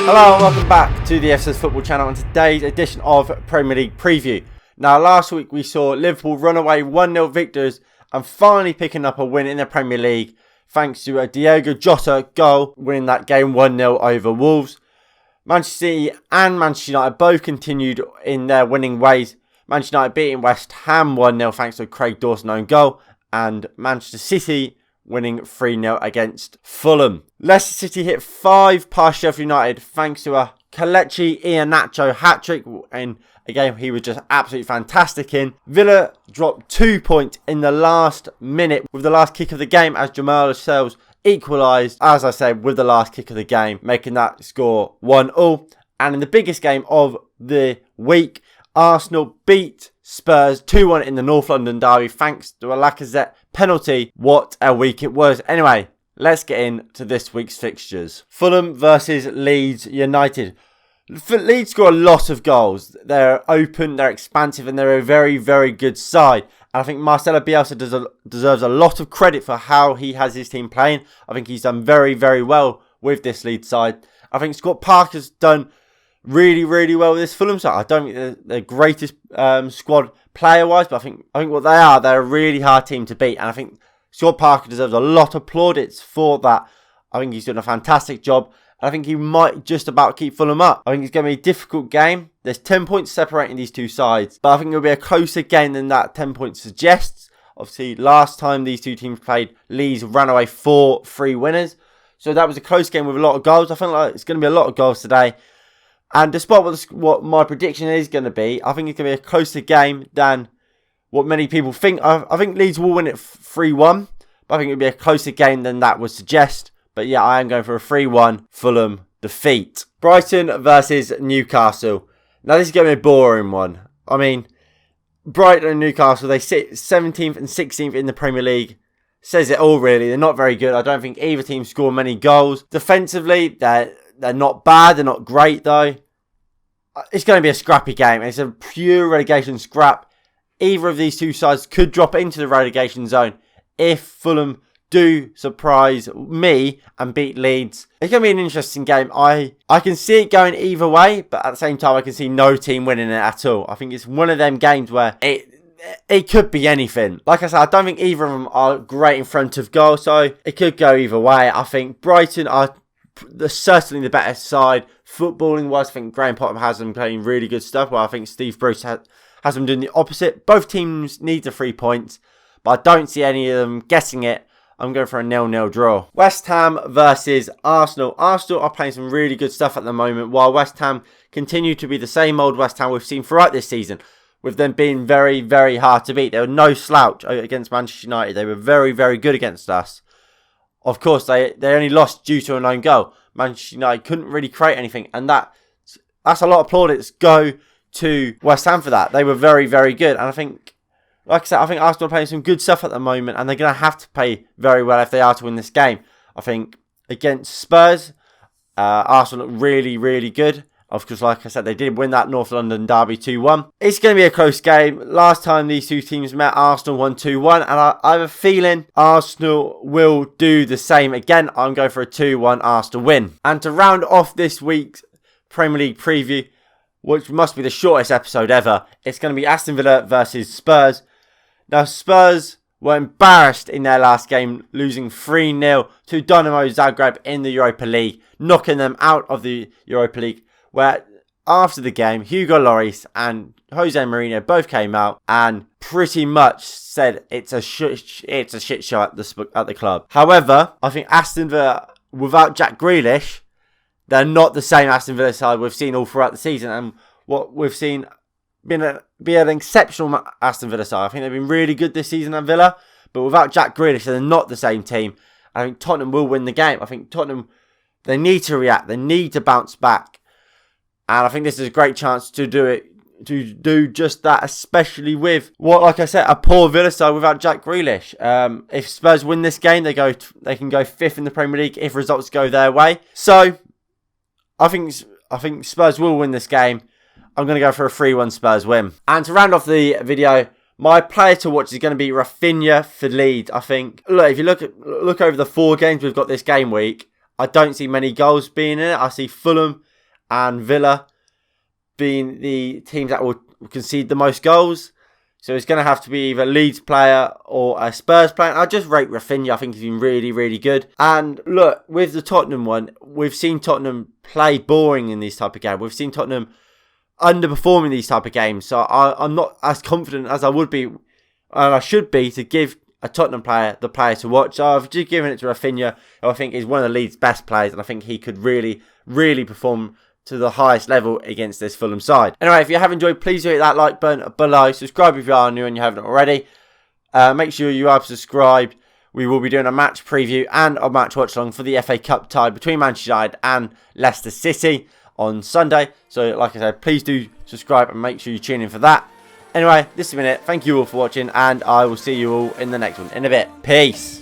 Hello and welcome back to the FCS Football Channel and today's edition of Premier League Preview. Now last week we saw Liverpool run away 1-0 victors and finally picking up a win in the Premier League thanks to a Diogo Jota goal, winning that game 1-0 over Wolves. Manchester City and Manchester United both continued in their winning ways. Manchester United beating West Ham 1-0 thanks to a Craig Dawson own goal, and Manchester City winning 3-0 against Fulham. Leicester City hit 5 past Sheffield United thanks to a Kelechi Iheanacho hat-trick in a game he was just absolutely fantastic in. Villa dropped 2 points in the last minute with the last kick of the game as Jamal Lascelles equalised, as I said, with the last kick of the game, making that score 1-1. And in the biggest game of the week, Arsenal beat Spurs 2-1 in the North London derby thanks to a Lacazette penalty. What a week it was. Anyway, let's get into this week's fixtures. Fulham versus Leeds United. Leeds score a lot of goals. They're open, they're expansive, and they're a very, very good side. And I think Marcelo Bielsa deserves a lot of credit for how he has his team playing. I think he's done very, very well with this Leeds side. I think Scott Parker's done really, really well with this Fulham side. I don't think they're the greatest squad player-wise, but I think what they are, they're a really hard team to beat. And I think Scott Parker deserves a lot of plaudits for that. I think he's done a fantastic job. I think he might just about keep Fulham up. I think it's going to be a difficult game. There's 10 points separating these two sides, but I think it'll be a closer game than that 10 points suggests. Obviously, last time these two teams played, Leeds ran away 4-3 winners. So that was a close game with a lot of goals. I think it's going to be a lot of goals today. And despite what my prediction is going to be, I think it's going to be a closer game than what many people think. I think Leeds will win it 3-1, but I think it'll be a closer game than that would suggest. But yeah, I am going for a 3-1 Fulham defeat. Brighton versus Newcastle. Now this is going to be a boring one. I mean, Brighton and Newcastle, they sit 17th and 16th in the Premier League. Says it all really. They're not very good. I don't think either team score many goals. Defensively, they're not bad. They're not great though. It's going to be a scrappy game. It's a pure relegation scrap. Either of these two sides could drop into the relegation zone if Fulham do surprise me and beat Leeds. It's going to be an interesting game. I can see it going either way, but at the same time I can see no team winning it at all. I think it's one of them games where it could be anything. Like I said, I don't think either of them are great in front of goal, so it could go either way. I think Brighton are certainly the better side. Footballing wise, I think Graham Potter has them playing really good stuff, while I think Steve Bruce has them doing the opposite. Both teams need the 3 points, but I don't see any of them getting it. I'm going for a 0-0 draw. West Ham versus Arsenal. Arsenal are playing some really good stuff at the moment, while West Ham continue to be the same old West Ham we've seen throughout this season, with them being very, very hard to beat. They were no slouch against Manchester United. They were very, very good against us. Of course, they only lost due to an own goal. Manchester United couldn't really create anything, and that's a lot of plaudits go to West Ham for that. They were very, very good, and I think, like I said, I think Arsenal are playing some good stuff at the moment, and they're going to have to play very well if they are to win this game. I think against Spurs, Arsenal look really, really good. Of course, like I said, they did win that North London derby 2-1. It's going to be a close game. Last time these two teams met, Arsenal won 2-1, and I have a feeling Arsenal will do the same again. I'm going for a 2-1 Arsenal win. And to round off this week's Premier League preview, which must be the shortest episode ever, it's going to be Aston Villa versus Spurs. Now, Spurs were embarrassed in their last game, losing 3-0 to Dynamo Zagreb in the Europa League, knocking them out of the Europa League, where after the game, Hugo Lloris and Jose Mourinho both came out and pretty much said it's a shit show at the club. However, I think Aston Villa, without Jack Grealish, they're not the same Aston Villa side we've seen all throughout the season, and what we've seen be an exceptional Aston Villa side. I think they've been really good this season at Villa, but without Jack Grealish, they're not the same team. I think Tottenham will win the game. I think Tottenham, they need to react. They need to bounce back. And I think this is a great chance to do it, to do just that, especially with what, like I said, a poor Villa side without Jack Grealish. If Spurs win this game, they can go 5th in the Premier League if results go their way. So I think Spurs will win this game. I'm going to go for a 3-1 Spurs win. And to round off the video, My player to watch is going to be Rafinha for Leeds, I think. Look, if you look over the 4 games we've got this game week, I don't see many goals being in it. I see Fulham and Villa being the teams that will concede the most goals. So it's going to have to be either a Leeds player or a Spurs player. I just rate Rafinha. I think he's been really, really good. And look, with the Tottenham one, we've seen Tottenham play boring in these type of games. We've seen Tottenham underperforming these type of games. So I'm not as confident as I would be, and I should be, to give a Tottenham player the player to watch. So I've just given it to Rafinha, who I think is one of the Leeds' best players. And I think he could really, really perform to the highest level against this Fulham side. Anyway, if you have enjoyed, please hit that like button below. Subscribe if you are new and you haven't already. Make sure you are subscribed. We will be doing a match preview and a match watch along for the FA Cup tie between Manchester United and Leicester City on Sunday. So, like I said, please do subscribe and make sure you tune in for that. Anyway, this has been it. Thank you all for watching, and I will see you all in the next one in a bit. Peace.